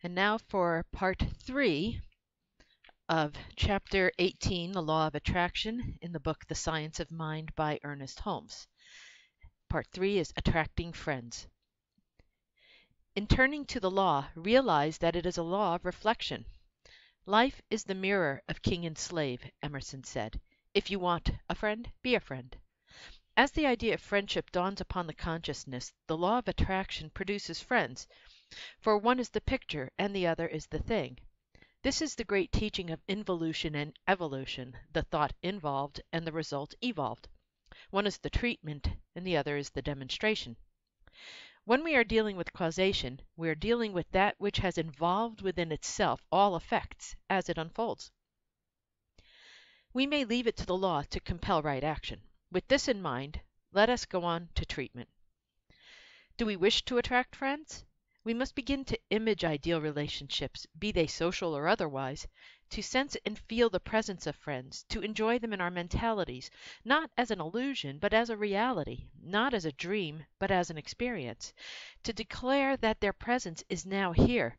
And now for part 3 of chapter 18, The Law of Attraction, in the book The Science of Mind by Ernest Holmes. Part 3 is Attracting Friends. In turning to the law, realize that it is a law of reflection. Life is the mirror of king and slave, Emerson said. If you want a friend, be a friend. As the idea of friendship dawns upon the consciousness, the law of attraction produces friends, for one is the picture and the other is the thing. This is the great teaching of involution and evolution, the thought involved and the result evolved. One is the treatment and the other is the demonstration. When we are dealing with causation, we are dealing with that which has involved within itself all effects as it unfolds. We may leave it to the law to compel right action. With this in mind, let us go on to treatment. Do we wish to attract friends? We must begin to image ideal relationships, be they social or otherwise, to sense and feel the presence of friends, to enjoy them in our mentalities, not as an illusion, but as a reality, not as a dream, but as an experience, to declare that their presence is now here.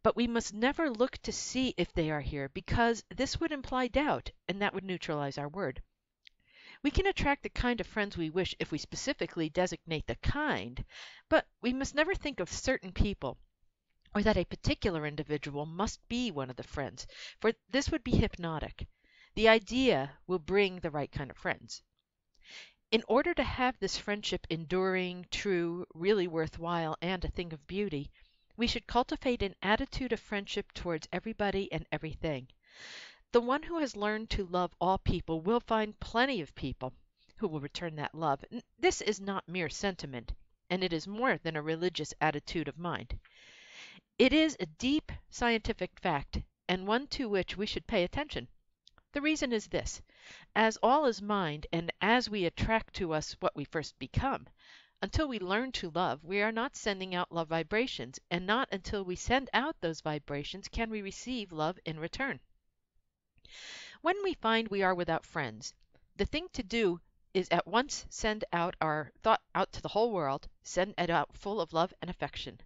But we must never look to see if they are here, because this would imply doubt, and that would neutralize our word. We can attract the kind of friends we wish if we specifically designate the kind, but we must never think of certain people, or that a particular individual must be one of the friends, for this would be hypnotic. The idea will bring the right kind of friends. In order to have this friendship enduring, true, really worthwhile, and a thing of beauty, we should cultivate an attitude of friendship towards everybody and everything. The one who has learned to love all people will find plenty of people who will return that love. This is not mere sentiment, and it is more than a religious attitude of mind. It is a deep scientific fact, and one to which we should pay attention. The reason is this: as all is mind, and as we attract to us what we first become, until we learn to love, we are not sending out love vibrations, and not until we send out those vibrations can we receive love in return. When we find we are without friends, the thing to do is at once send out our thought out to the whole world, send it out full of love and affection.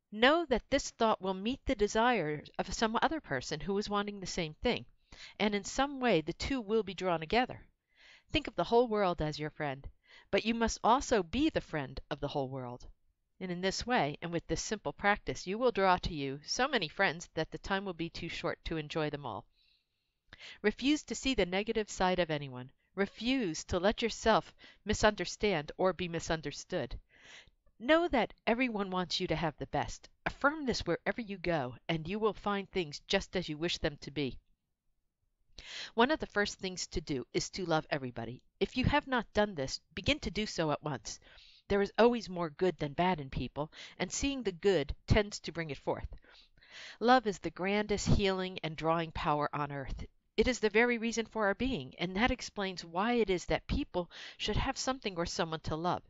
Know that this thought will meet the desires of some other person who is wanting the same thing, and in some way the two will be drawn together. Think of the whole world as your friend, but you must also be the friend of the whole world. And in this way, and with this simple practice, you will draw to you so many friends that the time will be too short to enjoy them all. Refuse to see the negative side of anyone. Refuse to let yourself misunderstand or be misunderstood. Know that everyone wants you to have the best. Affirm this wherever you go, and you will find things just as you wish them to be. One of the first things to do is to love everybody. If you have not done this, begin to do so at once. There is always more good than bad in people, and seeing the good tends to bring it forth. Love is the grandest healing and drawing power on earth. It is the very reason for our being, and that explains why it is that people should have something or someone to love.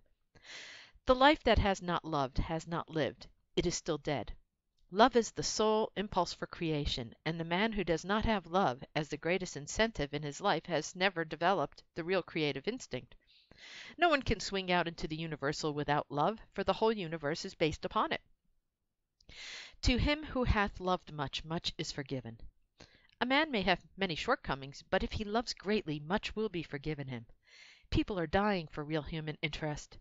The life that has not loved has not lived. It is still dead. Love is the sole impulse for creation, and the man who does not have love as the greatest incentive in his life has never developed the real creative instinct. No one can swing out into the universal without love, for the whole universe is based upon it. To him who hath loved much, much is forgiven. A man may have many shortcomings, but if he loves greatly, much will be forgiven him. People are dying for real human interest,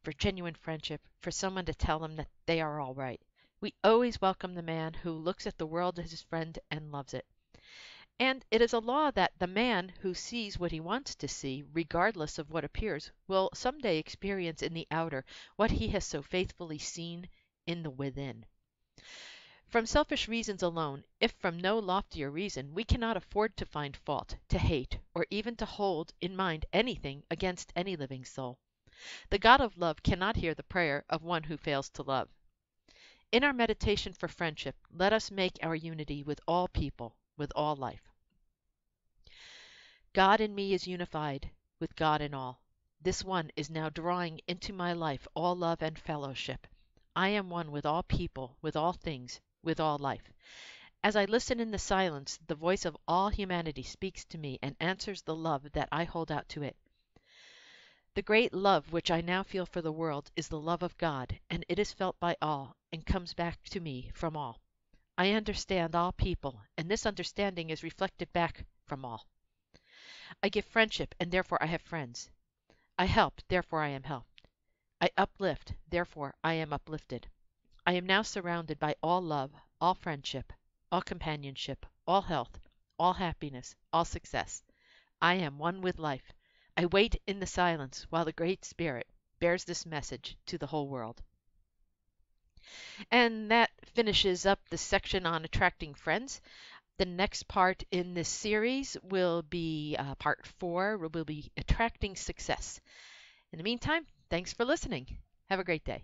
for genuine friendship, for someone to tell them that they are all right. We always welcome the man who looks at the world as his friend and loves it. And it is a law that the man who sees what he wants to see, regardless of what appears, will some day experience in the outer what he has so faithfully seen in the within. From selfish reasons alone, if from no loftier reason, we cannot afford to find fault, to hate, or even to hold in mind anything against any living soul. The God of love cannot hear the prayer of one who fails to love. In our meditation for friendship, let us make our unity with all people, with all life. God in me is unified with God in all. This one is now drawing into my life all love and fellowship. I am one with all people, with all things, with all life. As I listen in the silence, the voice of all humanity speaks to me and answers the love that I hold out to it. The great love which I now feel for the world is the love of God, and it is felt by all and comes back to me from all. I understand all people, and this understanding is reflected back from all. I give friendship, and therefore I have friends. I help, therefore I am helped. I uplift, therefore I am uplifted. I am now surrounded by all love, all friendship, all companionship, all health, all happiness, all success. I am one with life. I wait in the silence while the Great Spirit bears this message to the whole world. And that finishes up the section on attracting friends. The next part in this series will be part 4, will be attracting success. In the meantime, thanks for listening. Have a great day.